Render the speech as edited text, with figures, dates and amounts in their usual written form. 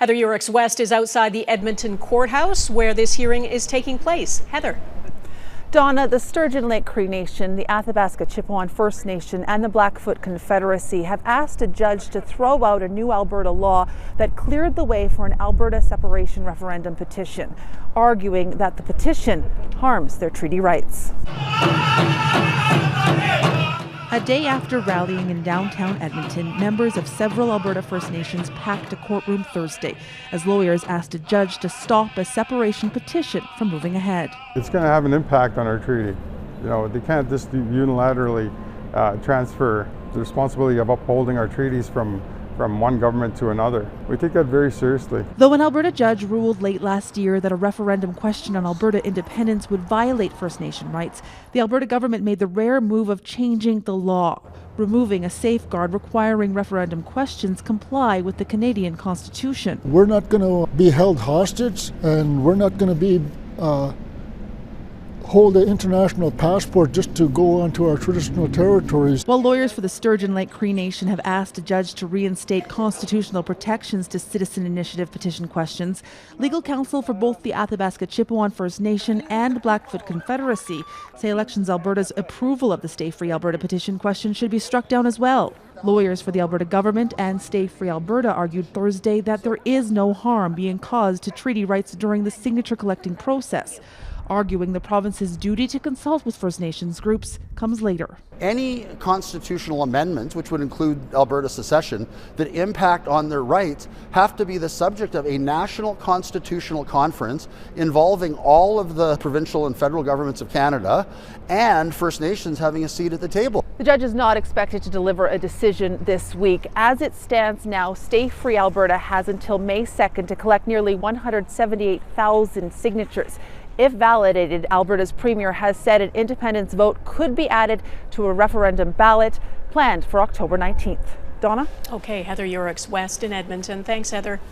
Heather Yourex-West is outside the Edmonton courthouse where this hearing is taking place. Heather. Donna, the Sturgeon Lake Cree Nation, the Athabasca Chipewyan First Nation and the Blackfoot Confederacy have asked a judge to throw out a new Alberta law that cleared the way for an Alberta separation referendum petition, arguing that the petition harms their treaty rights. A day after rallying in downtown Edmonton, members of several Alberta First Nations packed a courtroom Thursday as lawyers asked a judge to stop a separation petition from moving ahead. It's going to have an impact on our treaty. You know, they can't just unilaterally transfer the responsibility of upholding our treaties from one government to another. We take that very seriously. Though an Alberta judge ruled late last year that a referendum question on Alberta independence would violate First Nation rights, the Alberta government made the rare move of changing the law, removing a safeguard requiring referendum questions comply with the Canadian Constitution. We're not going to be held hostage, and we're not going to be hold an international passport just to go onto our traditional territories. While lawyers for the Sturgeon Lake Cree Nation have asked a judge to reinstate constitutional protections to citizen initiative petition questions, legal counsel for both the Athabasca Chipewyan First Nation and Blackfoot Confederacy say Elections Alberta's approval of the Stay Free Alberta petition question should be struck down as well. Lawyers for the Alberta government and Stay Free Alberta argued Thursday that there is no harm being caused to treaty rights during the signature collecting process, arguing the province's duty to consult with First Nations groups comes later. Any constitutional amendments, which would include Alberta secession, that impact on their rights have to be the subject of a national constitutional conference involving all of the provincial and federal governments of Canada and First Nations having a seat at the table. The judge is not expected to deliver a decision this week. As it stands now, Stay Free Alberta has until May 2nd to collect nearly 178,000 signatures. If validated, Alberta's Premier has said an independence vote could be added to a referendum ballot planned for October 19th. Donna? Okay, Heather Yourex-West in Edmonton. Thanks, Heather.